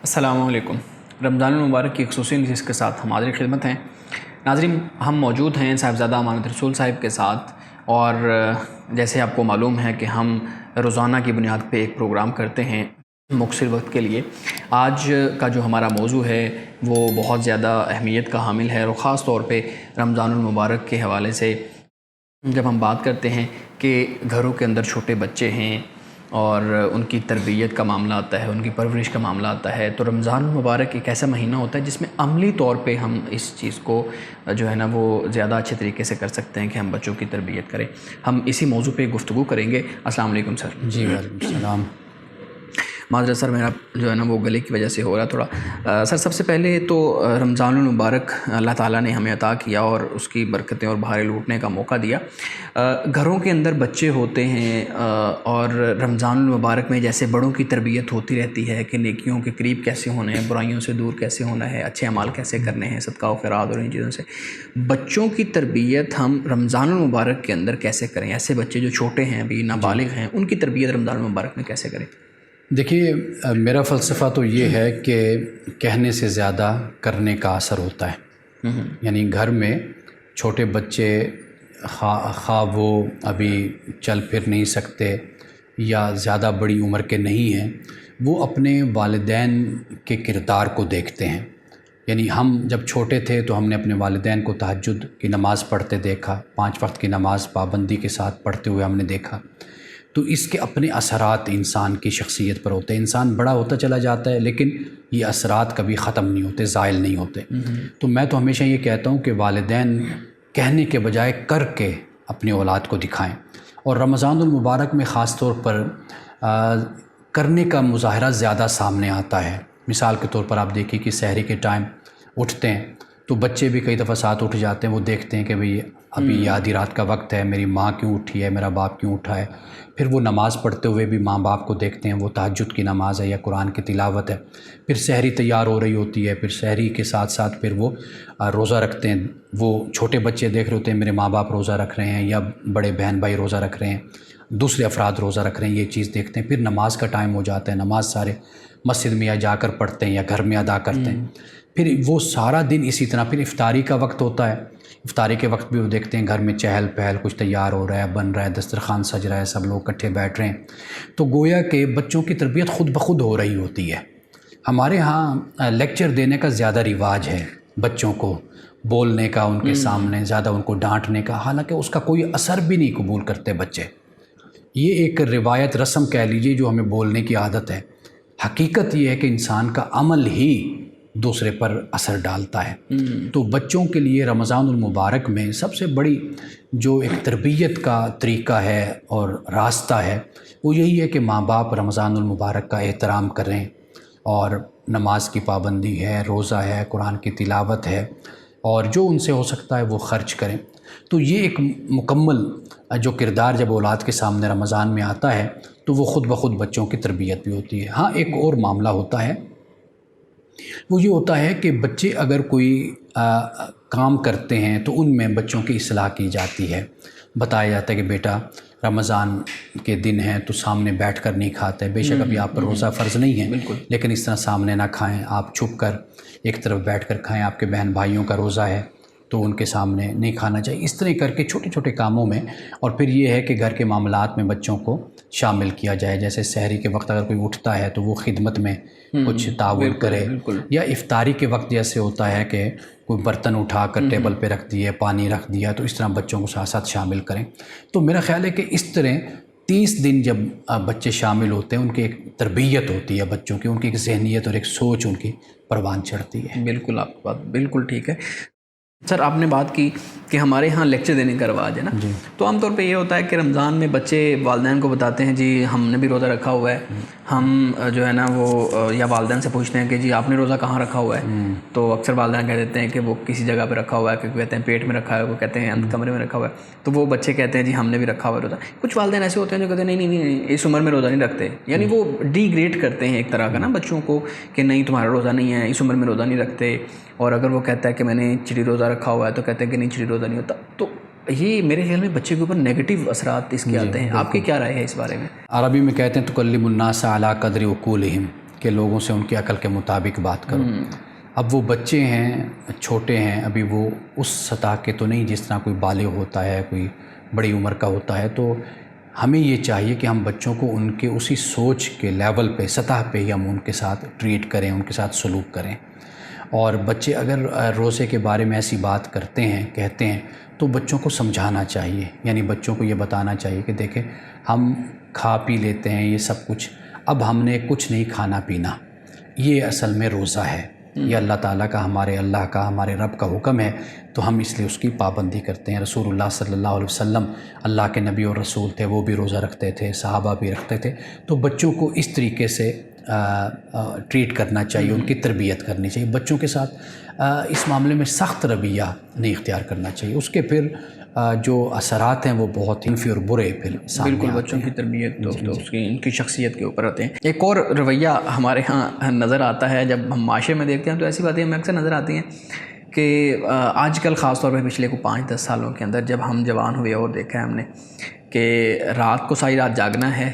السلام علیکم۔ رمضان المبارک کی خصوصی نشست کے ساتھ ہم حاضر خدمت ہیں۔ ناظرین، ہم موجود ہیں صاحبزادہ امانت رسول صاحب کے ساتھ، اور جیسے آپ کو معلوم ہے کہ ہم روزانہ کی بنیاد پہ ایک پروگرام کرتے ہیں مختصر وقت کے لیے۔ آج کا جو ہمارا موضوع ہے وہ بہت زیادہ اہمیت کا حامل ہے، اور خاص طور پہ رمضان المبارک کے حوالے سے جب ہم بات کرتے ہیں کہ گھروں کے اندر چھوٹے بچے ہیں اور ان کی تربیت کا معاملہ آتا ہے، ان کی پرورش کا معاملہ آتا ہے، تو رمضان المبارک ایک ایسا مہینہ ہوتا ہے جس میں عملی طور پہ ہم اس چیز کو جو ہے نا وہ زیادہ اچھے طریقے سے کر سکتے ہیں کہ ہم بچوں کی تربیت کریں۔ ہم اسی موضوع پہ گفتگو کریں گے۔ السلام علیکم سر۔ جی وعلیکم السلام۔ معذرت سر، میرا جو ہے نا وہ گلے کی وجہ سے ہو رہا تھوڑا۔ سر سب سے پہلے تو رمضان المبارک اللہ تعالیٰ نے ہمیں عطا کیا اور اس کی برکتیں اور بہاریں لوٹنے کا موقع دیا۔ گھروں کے اندر بچے ہوتے ہیں، اور رمضان المبارک میں جیسے بڑوں کی تربیت ہوتی رہتی ہے کہ نیکیوں کے قریب کیسے ہونا ہے، برائیوں سے دور کیسے ہونا ہے، اچھے اعمال کیسے کرنے ہیں، صدقہ و خیرات اور ان چیزوں سے، بچوں کی تربیت ہم رمضان المبارک کے اندر کیسے کریں؟ ایسے بچے جو چھوٹے ہیں، ابھی نابالغ ہیں، ان کی تربیت رمضان المبارک میں کیسے کریں؟ دیکھیے، میرا فلسفہ تو یہ ہے کہ کہنے سے زیادہ کرنے کا اثر ہوتا ہے۔ یعنی گھر میں چھوٹے بچے خواہ وہ ابھی چل پھر نہیں سکتے یا زیادہ بڑی عمر کے نہیں ہیں، وہ اپنے والدین کے کردار کو دیکھتے ہیں۔ یعنی ہم جب چھوٹے تھے تو ہم نے اپنے والدین کو تہجد کی نماز پڑھتے دیکھا، 5 وقت کی نماز پابندی کے ساتھ پڑھتے ہوئے ہم نے دیکھا، تو اس کے اپنے اثرات انسان کی شخصیت پر ہوتے ہیں۔ انسان بڑا ہوتا چلا جاتا ہے لیکن یہ اثرات کبھی ختم نہیں ہوتے، زائل نہیں ہوتے۔ تو میں تو ہمیشہ یہ کہتا ہوں کہ والدین کہنے کے بجائے کر کے اپنی اولاد کو دکھائیں، اور رمضان المبارک میں خاص طور پر کرنے کا مظاہرہ زیادہ سامنے آتا ہے۔ مثال کے طور پر آپ دیکھیے کہ سحری کے ٹائم اٹھتے ہیں تو بچے بھی کئی دفعہ ساتھ اٹھ جاتے ہیں، وہ دیکھتے ہیں کہ بھئی ابھی آدھی رات کا وقت ہے، میری ماں کیوں اٹھی ہے، میرا باپ کیوں اٹھا ہے۔ پھر وہ نماز پڑھتے ہوئے بھی ماں باپ کو دیکھتے ہیں، وہ تہجد کی نماز ہے یا قرآن کی تلاوت ہے۔ پھر سحری تیار ہو رہی ہوتی ہے، پھر سحری کے ساتھ ساتھ پھر وہ روزہ رکھتے ہیں۔ وہ چھوٹے بچے دیکھ رہے ہوتے ہیں میرے ماں باپ روزہ رکھ رہے ہیں، یا بڑے بہن بھائی روزہ رکھ رہے ہیں، دوسرے افراد روزہ رکھ رہے ہیں، یہ چیز دیکھتے ہیں۔ پھر نماز کا ٹائم ہو جاتا ہے، نماز سارے مسجد میں یا جا کر پڑھتے ہیں یا گھر میں ادا کرتے ہیں۔ پھر وہ سارا دن اسی طرح، پھر افطاری کا وقت ہوتا ہے، افطاری کے وقت بھی وہ دیکھتے ہیں گھر میں چہل پہل، کچھ تیار ہو رہا ہے، بن رہا ہے، دسترخوان سج رہا ہے، سب لوگ اکٹھے بیٹھ رہے ہیں۔ تو گویا کہ بچوں کی تربیت خود بخود ہو رہی ہوتی ہے۔ ہمارے ہاں لیکچر دینے کا زیادہ رواج ہے، بچوں کو بولنے کا، ان کے سامنے زیادہ ان کو ڈانٹنے کا، حالانکہ اس کا کوئی اثر بھی نہیں قبول کرتے بچے۔ یہ ایک روایت رسم کہہ لیجیے جو ہمیں بولنے کی عادت ہے۔ حقیقت یہ ہے کہ انسان کا عمل ہی دوسرے پر اثر ڈالتا ہے۔ تو بچوں کے لیے رمضان المبارک میں سب سے بڑی جو ایک تربیت کا طریقہ ہے اور راستہ ہے وہ یہی ہے کہ ماں باپ رمضان المبارک کا احترام کریں، اور نماز کی پابندی ہے، روزہ ہے، قرآن کی تلاوت ہے، اور جو ان سے ہو سکتا ہے وہ خرچ کریں۔ تو یہ ایک مکمل جو کردار جب اولاد کے سامنے رمضان میں آتا ہے تو وہ خود بخود بچوں کی تربیت بھی ہوتی ہے۔ ہاں، ایک اور معاملہ ہوتا ہے، وہ یہ ہوتا ہے کہ بچے اگر کوئی کام کرتے ہیں تو ان میں بچوں کی اصلاح کی جاتی ہے۔ بتایا جاتا ہے کہ بیٹا رمضان کے دن ہیں تو سامنے بیٹھ کر نہیں کھاتے، بے شک ابھی آپ پر روزہ فرض نہیں ہے، لیکن اس طرح سامنے نہ کھائیں، آپ چھپ کر ایک طرف بیٹھ کر کھائیں۔ آپ کے بہن بھائیوں کا روزہ ہے تو ان کے سامنے نہیں کھانا چاہیے۔ اس طرح کر کے چھوٹے چھوٹے کاموں میں، اور پھر یہ ہے کہ گھر کے معاملات میں بچوں کو شامل کیا جائے۔ جیسے سحری کے وقت اگر کوئی اٹھتا ہے تو وہ خدمت میں کچھ تعاون کرے، یا افطاری کے وقت جیسے ہوتا ہے کہ کوئی برتن اٹھا کر ٹیبل پہ رکھ دیے، پانی رکھ دیا، تو اس طرح بچوں کو ساتھ ساتھ شامل کریں۔ تو میرا خیال ہے کہ اس طرح 30 دن جب بچے شامل ہوتے ہیں، ان کی ایک تربیت ہوتی ہے بچوں کی، ان کی ایک ذہنیت اور ایک سوچ ان کی پروان چڑھتی ہے۔ بالکل، آپ کی بات بالکل ٹھیک ہے۔ سر، آپ نے بات کی کہ ہمارے ہاں لیکچر دینے کا رواج ہے نا، تو عام طور پہ یہ ہوتا ہے کہ رمضان میں بچے والدین کو بتاتے ہیں جی ہم نے بھی روزہ رکھا ہوا ہے، ہم جو ہے نا وہ یا والدین سے پوچھتے ہیں کہ جی آپ نے روزہ کہاں رکھا ہوا ہے، تو اکثر والدین کہہ دیتے ہیں کہ وہ کسی جگہ پہ رکھا ہوا ہے، کہ کہتے ہیں پیٹ میں رکھا ہے، وہ کہتے ہیں کمرے میں رکھا ہوا ہے، تو وہ بچے کہتے ہیں جی ہم نے بھی رکھا ہوا ہے روزہ۔ کچھ والدین ایسے ہوتے ہیں جو کہتے ہیں نہیں نہیں نہیں اس عمر میں روزہ نہیں رکھتے، یعنی وہ ڈی گریڈ کرتے ہیں ایک طرح کا نا بچوں کو کہ نہیں تمہارا روزہ نہیں ہے، اس عمر میں روزہ نہیں رکھتے۔ اور اگر وہ کہتا ہے کہ میں نے چڑی روزہ رکھا ہوا ہے تو کہتے ہیں کہ نہیں چڑی روزہ نہیں ہوتا۔ تو یہ میرے خیال میں بچے کے اوپر نیگیٹو اثرات اس کے آتے ہیں۔ آپ کی کیا رائے ہے اس بارے میں؟ عربی میں کہتے ہیں تکلم الناس علی قدر عقولہم، کہ لوگوں سے ان کی عقل کے مطابق بات کرو. اب وہ بچے ہیں، چھوٹے ہیں، ابھی وہ اس سطح کے تو نہیں جس طرح کوئی بالغ ہوتا ہے، کوئی بڑی عمر کا ہوتا ہے. تو ہمیں یہ چاہیے کہ ہم بچوں کو ان کے اسی سوچ کے لیول پہ، سطح پہ ہی ہم ان کے ساتھ ٹریٹ کریں، ان کے ساتھ سلوک کریں. اور بچے اگر روزے کے بارے میں ایسی بات کرتے ہیں، کہتے ہیں، تو بچوں کو سمجھانا چاہیے. یعنی بچوں کو یہ بتانا چاہیے کہ دیکھیں ہم کھا پی لیتے ہیں یہ سب کچھ، اب ہم نے کچھ نہیں کھانا پینا، یہ اصل میں روزہ ہے، یہ اللہ تعالیٰ کا، ہمارے اللہ کا، ہمارے رب کا حکم ہے، تو ہم اس لیے اس کی پابندی کرتے ہیں. رسول اللہ صلی اللہ علیہ وسلم اللہ کے نبی اور رسول تھے، وہ بھی روزہ رکھتے تھے، صحابہ بھی رکھتے تھے. تو بچوں کو اس طریقے سے ٹریٹ کرنا چاہیے، ان کی تربیت کرنی چاہیے. بچوں کے ساتھ اس معاملے میں سخت رویہ نہیں اختیار کرنا چاہیے. اس کے پھر جو اثرات ہیں وہ بہت منفی اور برے پھر سامنے بالکل بچوں کی تربیت تو اس کی ان کی شخصیت کے اوپر ہوتے ہیں. ایک اور رویہ ہمارے ہاں نظر آتا ہے جب ہم معاشرے میں دیکھتے ہیں تو ایسی باتیں ہمیں اکثر نظر آتی ہیں کہ آج کل خاص طور پہ پچھلے کو 5-10 سالوں کے اندر جب ہم جوان ہوئے اور دیکھا ہے ہم نے کہ رات کو ساری رات جاگنا ہے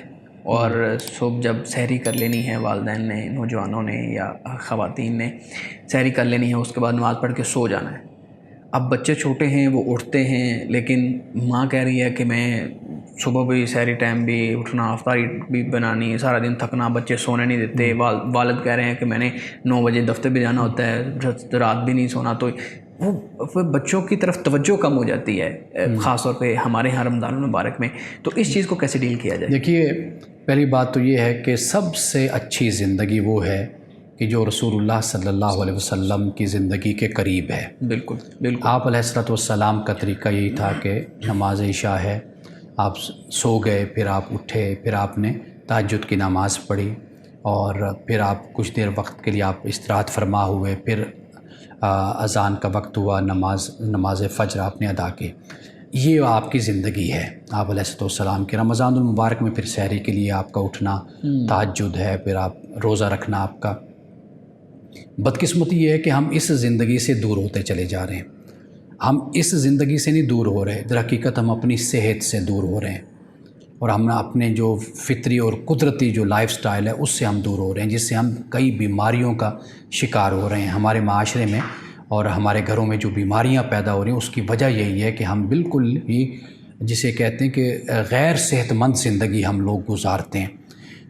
اور صبح جب سحری کر لینی ہے، والدین نے، نوجوانوں نے یا خواتین نے سحری کر لینی ہے، اس کے بعد نماز پڑھ کے سو جانا ہے. اب بچے چھوٹے ہیں، وہ اٹھتے ہیں، لیکن ماں کہہ رہی ہے کہ میں صبح بھی سحری ٹائم بھی اٹھنا، افطاری بھی بنانی، سارا دن تھکنا، بچے سونے نہیں دیتے. والد کہہ رہے ہیں کہ میں نے 9 بجے دفتر بھی جانا ہوتا ہے، رات بھی نہیں سونا. تو وہ بچوں کی طرف توجہ کم ہو جاتی ہے، خاص طور پہ ہمارے یہاں رمضان المبارک میں. تو اس چیز کو کیسے ڈیل کیا جائے؟ دیکھیے، پہلی بات تو یہ ہے کہ سب سے اچھی زندگی وہ ہے کہ جو رسول اللہ صلی اللہ علیہ وسلم کی زندگی کے قریب ہے. بالکل بالکل. آپ علیہ الصلوۃ والسلام کا طریقہ یہی تھا کہ نماز عشاء ہے، آپ سو گئے، پھر آپ اٹھے، پھر آپ نے تہجد کی نماز پڑھی، اور پھر آپ کچھ دیر وقت کے لیے آپ استراحت فرما ہوئے، پھر اذان کا وقت ہوا، نماز فجر آپ نے ادا کی. یہ آپ کی زندگی ہے آپ علیہ الصلوۃ والسلام کی. رمضان المبارک میں پھر سحری کے لیے آپ کا اٹھنا، تہجد ہے، پھر آپ روزہ رکھنا آپ کا. بدقسمتی یہ ہے کہ ہم اس زندگی سے دور ہوتے چلے جا رہے ہیں. ہم اس زندگی سے نہیں دور ہو رہے، در حقیقت ہم اپنی صحت سے دور ہو رہے ہیں، اور ہم اپنے جو فطری اور قدرتی جو لائف سٹائل ہے اس سے ہم دور ہو رہے ہیں، جس سے ہم کئی بیماریوں کا شکار ہو رہے ہیں. ہمارے معاشرے میں اور ہمارے گھروں میں جو بیماریاں پیدا ہو رہی ہیں اس کی وجہ یہی ہے کہ ہم بالکل ہی جسے کہتے ہیں کہ غیر صحت مند زندگی ہم لوگ گزارتے ہیں.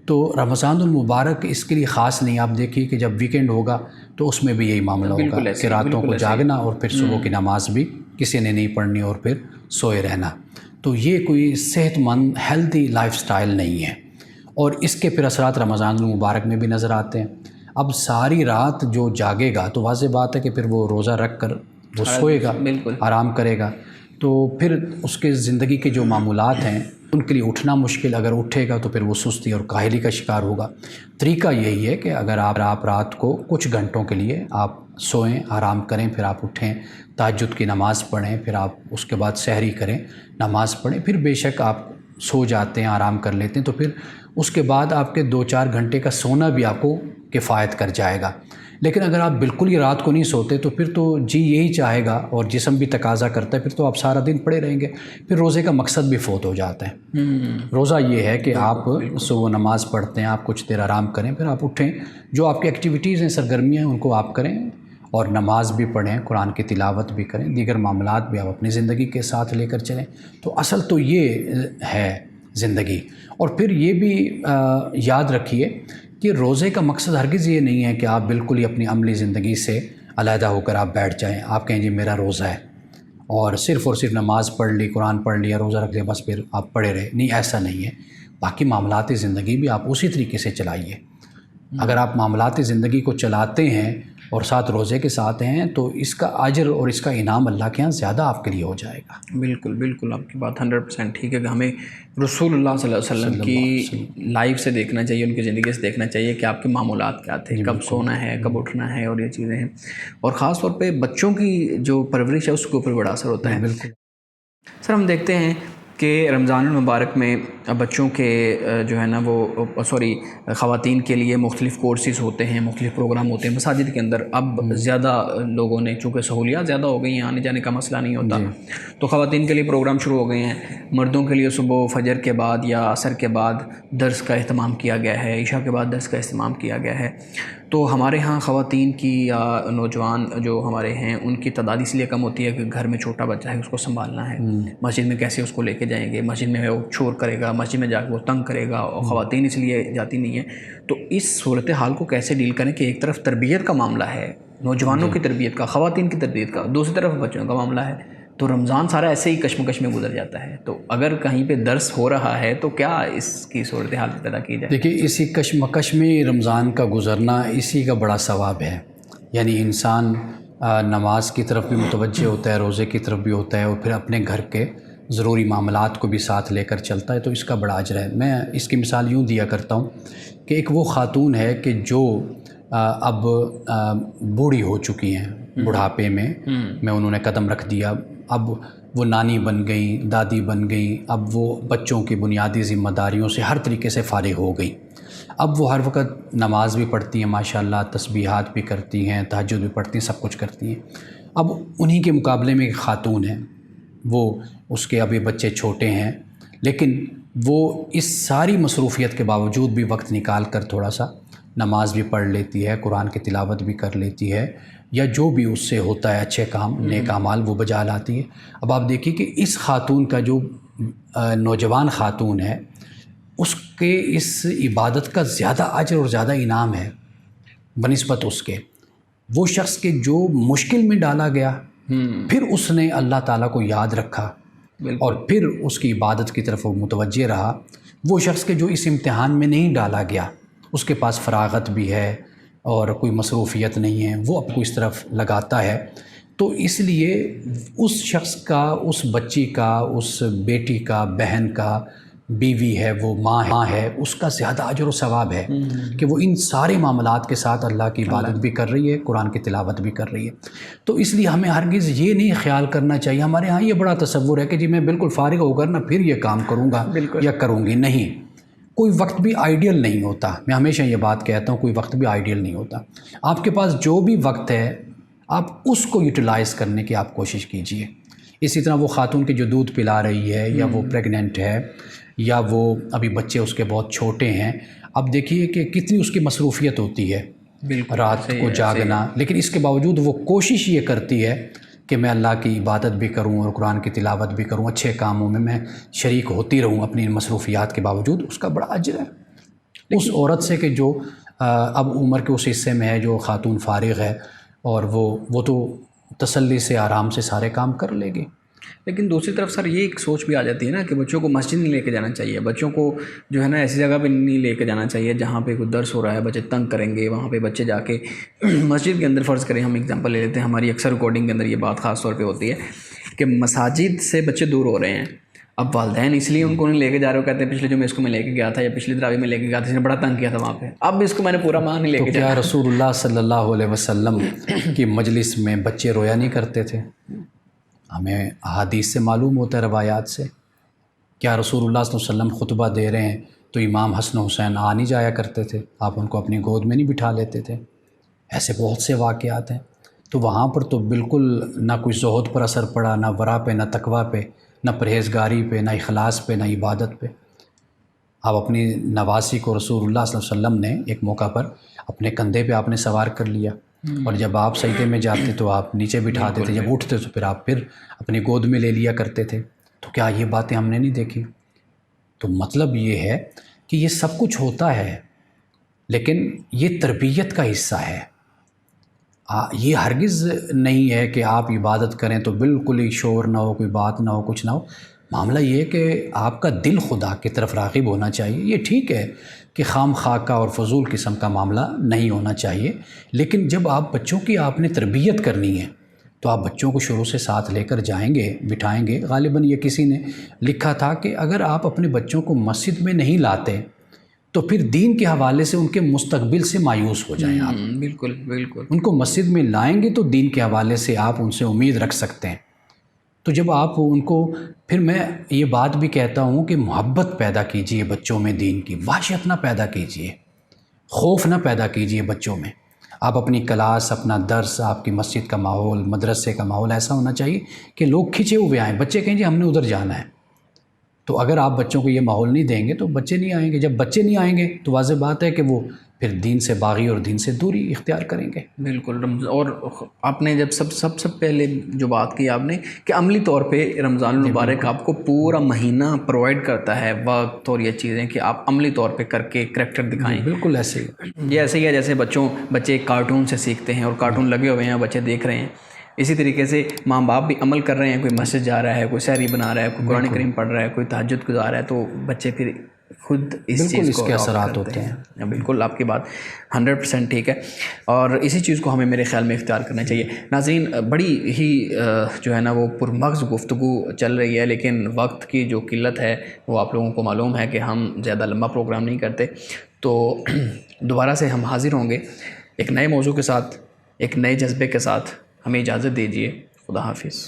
تو رمضان المبارک اس کے لیے خاص نہیں. آپ دیکھیے کہ جب ویکینڈ ہوگا تو اس میں بھی یہی معاملہ ہوگا کہ راتوں کو جاگنا اور پھر صبح کی نماز بھی کسی نے نہیں پڑھنی اور پھر سوئے رہنا. تو یہ کوئی صحت مند ہیلدی لائف سٹائل نہیں ہے، اور اس کے پھر اثرات رمضان المبارک میں بھی نظر آتے ہیں. اب ساری رات جو جاگے گا تو واضح بات ہے کہ پھر وہ روزہ رکھ کر وہ سوئے گا، آرام کرے گا، تو پھر اس کے زندگی کے جو معمولات ہیں ان کے لیے اٹھنا مشکل. اگر اٹھے گا تو پھر وہ سستی اور کاہلی کا شکار ہوگا. طریقہ یہی ہے کہ اگر آپ رات کو کچھ گھنٹوں کے لیے آپ سوئیں، آرام کریں، پھر آپ اٹھیں، تہجد کی نماز پڑھیں، پھر آپ اس کے بعد سحری کریں، نماز پڑھیں، پھر بے شک آپ سو جاتے ہیں، آرام کر لیتے ہیں، تو پھر اس کے بعد آپ کے 2-4 گھنٹے کا سونا بھی آپ کو کفایت کر جائے گا. لیکن اگر آپ بالکل ہی رات کو نہیں سوتے تو پھر تو جی یہی چاہے گا اور جسم بھی تقاضا کرتا ہے، پھر تو آپ سارا دن پڑے رہیں گے، پھر روزے کا مقصد بھی فوت ہو جاتا ہے. روزہ یہ ہے کہ آپ صبح نماز پڑھتے ہیں، آپ کچھ دیر آرام کریں، پھر آپ اٹھیں، جو آپ کی ایکٹیویٹیز ہیں، سرگرمیاں ہیں، ان کو آپ کریں، اور نماز بھی پڑھیں، قرآن کی تلاوت بھی کریں، دیگر معاملات بھی آپ اپنی زندگی کے ساتھ لے کر چلیں. تو اصل تو یہ ہے زندگی. اور پھر یہ بھی یاد رکھیے کہ روزے کا مقصد ہرگز یہ نہیں ہے کہ آپ بالکل ہی اپنی عملی زندگی سے علیحدہ ہو کر آپ بیٹھ جائیں، آپ کہیں جی میرا روزہ ہے اور صرف نماز پڑھ لی، قرآن پڑھ لیا، روزہ رکھ لیا، بس پھر آپ پڑے رہے. نہیں، ایسا نہیں ہے. باقی معاملات زندگی بھی آپ اسی طریقے سے چلائیے. اگر آپ معاملات زندگی کو چلاتے ہیں اور ساتھ روزے کے ساتھ ہیں تو اس کا اجر اور اس کا انعام اللہ کے ہاں زیادہ آپ کے لیے ہو جائے گا. بالکل بالکل، آپ کی بات 100% ٹھیک ہے کہ ہمیں رسول اللہ صلی اللہ علیہ وسلم کی لائف سے دیکھنا چاہیے، ان کی زندگی سے دیکھنا چاہیے کہ آپ کے معمولات کیا تھے، کب سونا ہے، کب اٹھنا ہے، اور یہ چیزیں ہیں. اور خاص طور پہ بچوں کی جو پرورش ہے اس کے اوپر بڑا اثر ہوتا ہے. بالکل. سر ہم دیکھتے ہیں کہ رمضان المبارک میں بچوں کے جو ہے نا وہ خواتین کے لیے مختلف کورسز ہوتے ہیں، مختلف پروگرام ہوتے ہیں مساجد کے اندر. اب زیادہ لوگوں نے چونکہ سہولیات زیادہ ہو گئی ہیں، آنے جانے کا مسئلہ نہیں ہوتا، تو خواتین کے لیے پروگرام شروع ہو گئے ہیں. مردوں کے لیے صبح فجر کے بعد یا عصر کے بعد درس کا اہتمام کیا گیا ہے، عشاء کے بعد درس کا اہتمام کیا گیا ہے. تو ہمارے ہاں خواتین کی یا نوجوان جو ہمارے ہیں ان کی تعداد اس لیے کم ہوتی ہے کہ گھر میں چھوٹا بچہ ہے، اس کو سنبھالنا ہے، مسجد میں کیسے اس کو لے کے جائیں گے، مسجد میں وہ شور کرے گا، مسجد میں جا کے وہ تنگ کرے گا، اور خواتین اس لیے جاتی نہیں ہیں. تو اس صورتحال کو کیسے ڈیل کریں کہ ایک طرف تربیت کا معاملہ ہے، نوجوانوں کی تربیت کا، خواتین کی تربیت کا، دوسری طرف بچوں کا معاملہ ہے، تو رمضان سارا ایسے ہی کشمکش میں گزر جاتا ہے. تو اگر کہیں پہ درس ہو رہا ہے تو کیا اس کی صورتحال پیدا کی جائے؟ دیکھیے، اسی کشمکش میں رمضان کا گزرنا اسی کا بڑا ثواب ہے. یعنی انسان نماز کی طرف بھی متوجہ ہوتا ہے، روزے کی طرف بھی ہوتا ہے، اور پھر اپنے گھر کے ضروری معاملات کو بھی ساتھ لے کر چلتا ہے، تو اس کا بڑا اجر ہے. میں اس کی مثال یوں دیا کرتا ہوں کہ ایک وہ خاتون ہے کہ جو اب بوڑھی ہو چکی ہیں، بڑھاپے میں انہوں نے قدم رکھ دیا، اب وہ نانی بن گئی، دادی بن گئی، اب وہ بچوں کی بنیادی ذمہ داریوں سے ہر طریقے سے فارغ ہو گئی. اب وہ ہر وقت نماز بھی پڑھتی ہیں ماشاءاللہ، تسبیحات بھی کرتی ہیں، تہجد بھی پڑھتی ہیں، سب کچھ کرتی ہیں. اب انہی کے مقابلے میں ایک خاتون ہے، وہ اس کے ابھی بچے چھوٹے ہیں، لیکن وہ اس ساری مصروفیت کے باوجود بھی وقت نکال کر تھوڑا سا نماز بھی پڑھ لیتی ہے، قرآن کی تلاوت بھی کر لیتی ہے، یا جو بھی اس سے ہوتا ہے اچھے کام، نیک اعمال وہ بجا لاتی ہے. اب آپ دیکھیے کہ اس خاتون کا جو نوجوان خاتون ہے، اس کے اس عبادت کا زیادہ اجر اور زیادہ انعام ہے بنسبت اس کے وہ شخص کے جو مشکل میں ڈالا گیا، پھر اس نے اللہ تعالیٰ کو یاد رکھا اور پھر اس کی عبادت کی طرف وہ متوجہ رہا. وہ شخص کے جو اس امتحان میں نہیں ڈالا گیا، اس کے پاس فراغت بھی ہے اور کوئی مصروفیت نہیں ہے، وہ اب کو اس طرف لگاتا ہے. تو اس لیے اس شخص کا، اس بچی کا، اس بیٹی کا، بہن کا، بیوی ہے، وہ ماں ہے، اس کا زیادہ اجر و ثواب ہے کہ وہ ان سارے معاملات کے ساتھ اللہ کی عبادت بھی کر رہی ہے، قرآن کی تلاوت بھی کر رہی ہے. تو اس لیے ہمیں ہرگز یہ نہیں خیال کرنا چاہیے. ہمارے ہاں یہ بڑا تصور ہے کہ جی میں بالکل فارغ ہو کر نہ پھر یہ کام کروں گا یا کروں گی. نہیں، کوئی وقت بھی آئیڈیل نہیں ہوتا. میں ہمیشہ یہ بات کہتا ہوں، کوئی وقت بھی آئیڈیل نہیں ہوتا. آپ کے پاس جو بھی وقت ہے آپ اس کو یوٹیلائز کرنے کی آپ کوشش کیجئے. اسی طرح وہ خاتون کے جو دودھ پلا رہی ہے، یا وہ پریگننٹ ہے، یا وہ ابھی بچے اس کے بہت چھوٹے ہیں، اب دیکھیے کہ کتنی اس کی مصروفیت ہوتی ہے، رات کو جاگنا، لیکن اس کے باوجود وہ کوشش یہ کرتی ہے کہ میں اللہ کی عبادت بھی کروں اور قرآن کی تلاوت بھی کروں، اچھے کاموں میں میں شریک ہوتی رہوں اپنی مصروفیات کے باوجود. اس کا بڑا اجر ہے اس عورت سے کہ جو اب عمر کے اس حصے میں ہے، جو خاتون فارغ ہے، اور وہ تو تسلی سے آرام سے سارے کام کر لے گی. لیکن دوسری طرف سر یہ ایک سوچ بھی آ جاتی ہے نا کہ بچوں کو مسجد نہیں لے کے جانا چاہیے، بچوں کو جو ہے نا ایسی جگہ پہ نہیں لے کے جانا چاہیے جہاں پہ کوئی درس ہو رہا ہے، بچے تنگ کریں گے. وہاں پہ بچے جا کے مسجد کے اندر، فرض کریں ہم اگزامپل لے لیتے ہیں، ہماری اکثر ریکارڈنگ کے اندر یہ بات خاص طور پہ ہوتی ہے کہ مساجد سے بچے دور ہو رہے ہیں. اب والدین اس لیے ان کو نہیں لے کے جا رہے ہو، کہتے ہیں پچھلے جو میں اس کو میں لے کے گیا تھا یا پچھلی تراویح میں لے کے گیا تھا، اس نے بڑا تنگ کیا تھا وہاں پہ، اب اس کو میں نے پورا ماہ نہیں لے کے جانا. کیا رسول اللہ صلی اللہ علیہ وسلم کی مجلس میں بچے رویا نہیں کرتے تھے؟ ہمیں احادیث سے معلوم ہوتا ہے، روایات سے. کیا رسول اللہ صلی اللہ علیہ وسلم خطبہ دے رہے ہیں تو امام حسن حسین آ نہیں جایا کرتے تھے؟ آپ ان کو اپنی گود میں نہیں بٹھا لیتے تھے؟ ایسے بہت سے واقعات ہیں. تو وہاں پر تو بالکل نہ کوئی زہد پر اثر پڑا، نہ ورع پہ، نہ تقویٰ پہ، نہ پرہیزگاری پہ، نہ اخلاص پہ، نہ عبادت پہ. آپ اپنی نواسی کو رسول اللہ صلی اللہ علیہ وسلم نے ایک موقع پر اپنے کندھے پہ آپ نے سوار کر لیا، اور جب آپ سجدے میں جاتے تو آپ نیچے بٹھاتے تھے، جب اٹھتے تو پھر آپ پھر اپنی گود میں لے لیا کرتے تھے. تو کیا یہ باتیں ہم نے نہیں دیکھی؟ تو مطلب یہ ہے کہ یہ سب کچھ ہوتا ہے، لیکن یہ تربیت کا حصہ ہے. یہ ہرگز نہیں ہے کہ آپ عبادت کریں تو بالکل ہی شور نہ ہو، کوئی بات نہ ہو، کچھ نہ ہو. معاملہ یہ ہے کہ آپ کا دل خدا کی طرف راغب ہونا چاہیے. یہ ٹھیک ہے کہ خام خواہ اور فضول قسم کا معاملہ نہیں ہونا چاہیے، لیکن جب آپ بچوں کی آپ نے تربیت کرنی ہے تو آپ بچوں کو شروع سے ساتھ لے کر جائیں گے، بٹھائیں گے. غالباً یہ کسی نے لکھا تھا کہ اگر آپ اپنے بچوں کو مسجد میں نہیں لاتے تو پھر دین کے حوالے سے ان کے مستقبل سے مایوس ہو جائیں آپ. بالکل بالکل. ان کو مسجد میں لائیں گے تو دین کے حوالے سے آپ ان سے امید رکھ سکتے ہیں. تو جب آپ ان کو، پھر میں یہ بات بھی کہتا ہوں کہ محبت پیدا کیجئے بچوں میں دین کی، وحشت نہ پیدا کیجئے، خوف نہ پیدا کیجئے بچوں میں. آپ اپنی کلاس، اپنا درس، آپ کی مسجد کا ماحول، مدرسے کا ماحول ایسا ہونا چاہیے کہ لوگ کھنچے ہوئے آئیں. بچے کہیں جی ہم نے ادھر جانا ہے. تو اگر آپ بچوں کو یہ ماحول نہیں دیں گے تو بچے نہیں آئیں گے. جب بچے نہیں آئیں گے تو واضح بات ہے کہ وہ پھر دین سے باغی اور دین سے دوری اختیار کریں گے. بالکل. اور آپ نے جب سب سے پہلے جو بات کی آپ نے کہ عملی طور پہ رمضان المبارک آپ کو پورا مہینہ پرووائڈ کرتا ہے وقت اور یہ چیزیں کہ آپ عملی طور پہ کر کے کریکٹر دکھائیں. بالکل ایسے ہی. یہ ایسے ہی ہے جیسے بچے کارٹون سے سیکھتے ہیں اور کارٹون لگے ہوئے ہیں، بچے دیکھ رہے ہیں. اسی طریقے سے ماں باپ بھی عمل کر رہے ہیں. کوئی مسجد جا رہا ہے، کوئی سحری بنا رہا ہے، کوئی قرآن کریم پڑھ رہا ہے، کوئی تہجد گزار رہا ہے، تو بچے پھر خود اس چیز کو کے اثرات ہوتے ہیں. بالکل آپ کی بات 100% ٹھیک ہے، اور اسی چیز کو ہمیں میرے خیال میں اختیار کرنا چاہیے. ناظرین، بڑی ہی جو ہے نا وہ پرمغز گفتگو چل رہی ہے، لیکن وقت کی جو قلت ہے وہ آپ لوگوں کو معلوم ہے کہ ہم زیادہ لمبا پروگرام نہیں کرتے. تو دوبارہ سے ہم حاضر ہوں گے ایک نئے موضوع کے ساتھ، ایک نئے جذبے کے ساتھ. ہمیں اجازت دیجیے. خدا حافظ.